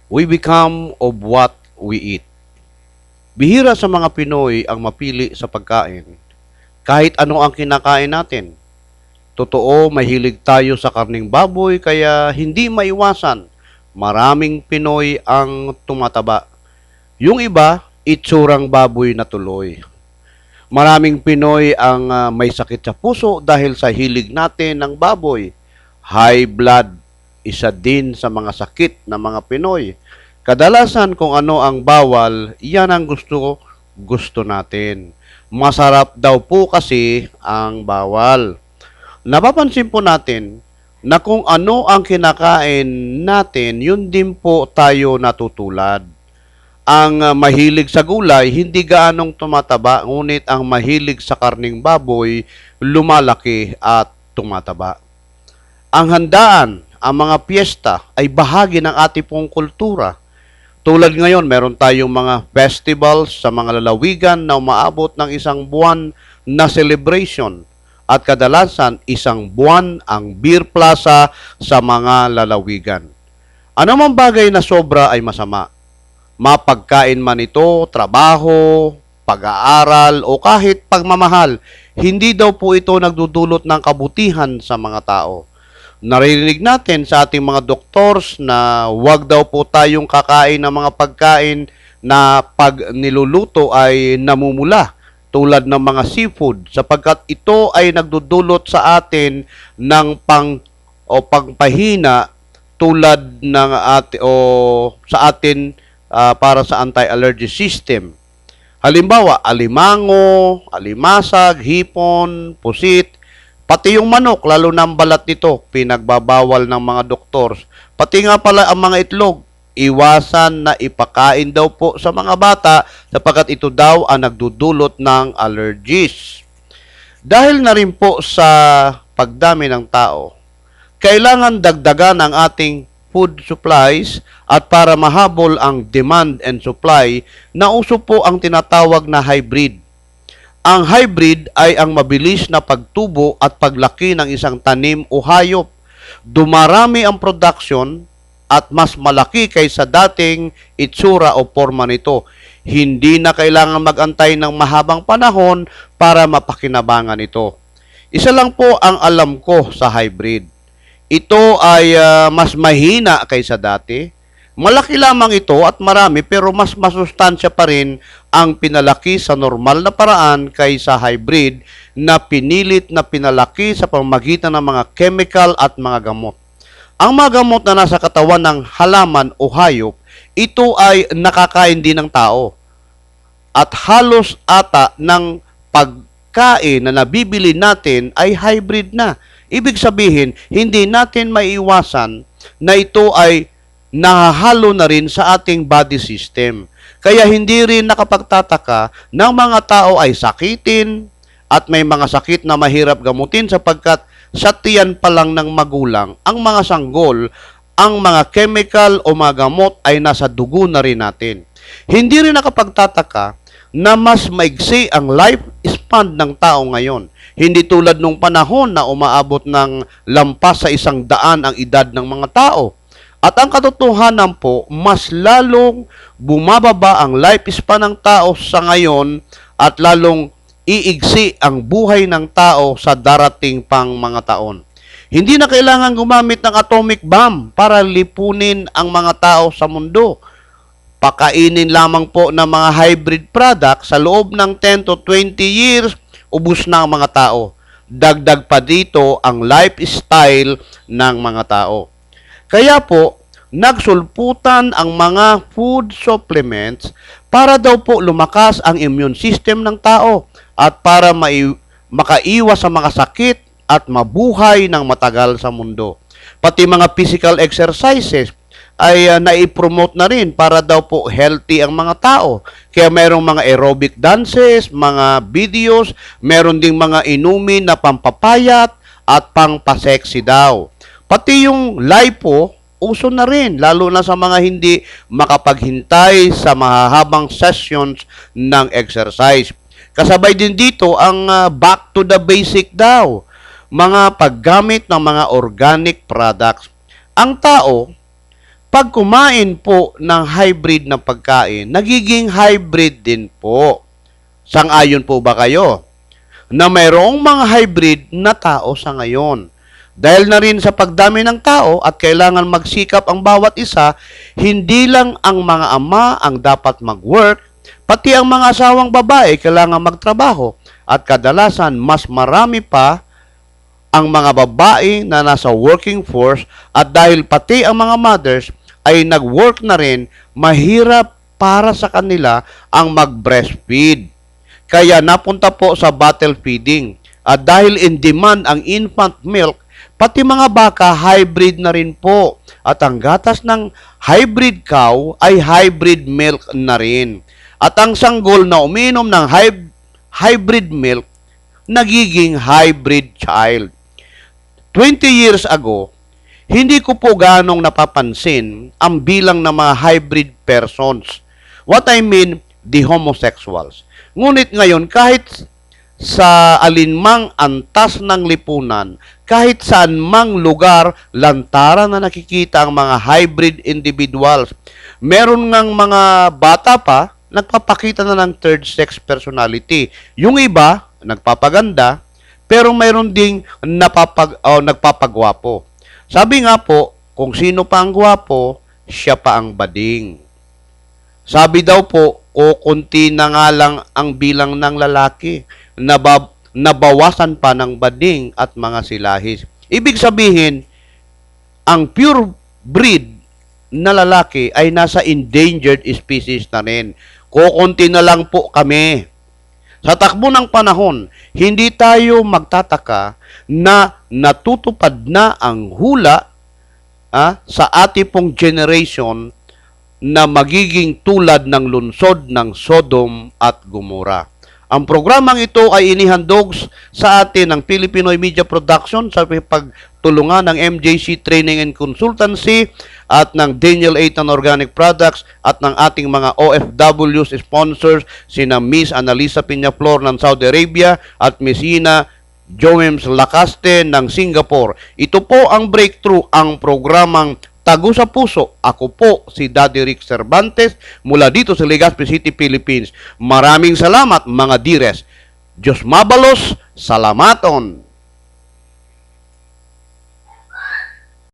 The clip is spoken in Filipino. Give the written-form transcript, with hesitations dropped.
We become of what we eat. Bihira sa mga Pinoy ang mapili sa pagkain. Kahit ano ang kinakain natin. Totoo, mahilig tayo sa karning baboy kaya hindi maiwasan. Maraming Pinoy ang tumataba. Yung iba, itsurang baboy na tuloy. Maraming Pinoy ang may sakit sa puso dahil sa hilig natin ng baboy. High blood, isa din sa mga sakit ng mga Pinoy. Kadalasan kung ano ang bawal, yan ang gusto natin. Masarap daw po kasi ang bawal. Napapansin po natin na kung ano ang kinakain natin, yun din po tayo natutulad. Ang mahilig sa gulay, hindi gaanong tumataba, ngunit ang mahilig sa karning baboy, lumalaki at tumataba. Ang handaan, ang mga piyesta ay bahagi ng ating pong kultura. Tulad ngayon, meron tayong mga festivals sa mga lalawigan na umaabot ng isang buwan na celebration. At kadalasan, isang buwan ang beer plaza sa mga lalawigan. Ano mang bagay na sobra ay masama. Mapagkain man ito, trabaho, pag-aaral o kahit pagmamahal, hindi daw po ito nagdudulot ng kabutihan sa mga tao. Naririnig natin sa ating mga doktors na wag daw po tayong kakain ng mga pagkain na pag niluluto ay namumula tulad ng mga seafood sapagkat ito ay nagdudulot sa atin ng pagpahina tulad ng sa atin para sa anti-allergy system. Halimbawa, alimango, alimasag, hipon, pusit, pati yung manok, lalo na ang balat nito, pinagbabawal ng mga doktors. Pati nga pala ang mga itlog, iwasan na ipakain daw po sa mga bata sapagkat ito daw ang nagdudulot ng allergies. Dahil na rin po sa pagdami ng tao, kailangan dagdagan ang ating food supplies at para mahabol ang demand and supply, nauso po ang tinatawag na hybrid. Ang hybrid ay ang mabilis na pagtubo at paglaki ng isang tanim o hayop. Dumarami ang production at mas malaki kaysa dating itsura o forma nito. Hindi na kailangan mag-antay ng mahabang panahon para mapakinabangan ito. Isa lang po ang alam ko sa hybrid. Ito ay mas mahina kaysa dati. Malaki lamang ito at marami pero mas masustansya pa rin ang pinalaki sa normal na paraan kaysa hybrid na pinilit na pinalaki sa pamamagitan ng mga chemical at mga gamot. Ang mga gamot na nasa katawan ng halaman o hayop, ito ay nakakain din ng tao. At halos ata ng pagkain na nabibili natin ay hybrid na. Ibig sabihin, hindi natin maiiwasan na ito ay nahahalo na rin sa ating body system. Kaya hindi rin nakapagtataka ng mga tao ay sakitin at may mga sakit na mahirap gamutin sapagkat sa tiyan pa lang ng magulang, ang mga sanggol, ang mga chemical o mga gamot ay nasa dugo na rin natin. Hindi rin nakapagtataka na mas maigsi ang lifespan ng tao ngayon. Hindi tulad nung panahon na umaabot ng lampas sa 100 ang edad ng mga tao. At ang katotohanan po, mas lalong bumababa ang lifespan ng tao sa ngayon at lalong iigsi ang buhay ng tao sa darating pang mga taon. Hindi na kailangan gumamit ng atomic bomb para lipunin ang mga tao sa mundo. Pakainin lamang po ng mga hybrid product sa loob ng 10 to 20 years, ubos na ang mga tao. Dagdag pa dito ang lifestyle ng mga tao. Kaya po, nagsulputan ang mga food supplements para daw po lumakas ang immune system ng tao at para makaiwas sa mga sakit at mabuhay ng matagal sa mundo. Pati mga physical exercises ay naipromote na rin para daw po healthy ang mga tao. Kaya merong mga aerobic dances, mga videos, meron ding mga inumin na pampapayat at pangpasexy daw. Pati yung lipo, uso na rin, lalo na sa mga hindi makapaghintay sa mahahabang sessions ng exercise. Kasabay din dito ang back to the basic daw, mga paggamit ng mga organic products. Ang tao, Pag kumain po ng hybrid na pagkain, nagiging hybrid din po. Sang-ayon po ba kayo na mayroong mga hybrid na tao sa ngayon? Dahil na rin sa pagdami ng tao at kailangan magsikap ang bawat isa, hindi lang ang mga ama ang dapat mag-work, pati ang mga asawang babae kailangan magtrabaho. At kadalasan, mas marami pa ang mga babae na nasa working force at dahil pati ang mga mothers ay nag-work na rin, mahirap para sa kanila ang mag-breastfeed. Kaya napunta po sa bottle feeding. At dahil in demand ang infant milk, pati mga baka hybrid na rin po. At ang gatas ng hybrid cow ay hybrid milk na rin. At ang sanggol na uminom ng hybrid milk, nagiging hybrid child. 20 years ago, hindi ko po ganong napapansin ang bilang ng mga hybrid persons. What I mean, the homosexuals. Ngunit ngayon, kahit sa alinmang antas ng lipunan, kahit saan mang lugar, lantaran na nakikita ang mga hybrid individuals. Meron ngang mga bata pa, nagpapakita na ng third sex personality. Yung iba, nagpapaganda, pero mayroon ding nagpapagwapo. Sabi nga po, kung sino pa ang gwapo, siya pa ang bading. Sabi daw po, konti na nga lang ang bilang ng lalaki, nabawasan pa ng bading at mga silahis. Ibig sabihin, ang pure breed na lalaki ay nasa endangered species na rin. Kukunti na lang po kami. Sa takbo ng panahon, hindi tayo magtataka na natutupad na ang hula sa ating pong generation na magiging tulad ng lungsod ng Sodom at Gomora. Ang programang ito ay inihandog sa atin ng Filipinoy Media Production sa pagtulungan ng MJC Training and Consultancy at ng Daniel Aitan Organic Products at ng ating mga OFWs sponsors sina Miss Annalisa Piñaflor ng Saudi Arabia at Miss Ina Joems Lacaste ng Singapore. Ito po ang Breakthrough, ang programang Tago sa Puso. Ako po si Daddy Rick Cervantes mula dito sa Legazpi City, Philippines. Maraming salamat mga dires. Diyos mabalos, salamaton.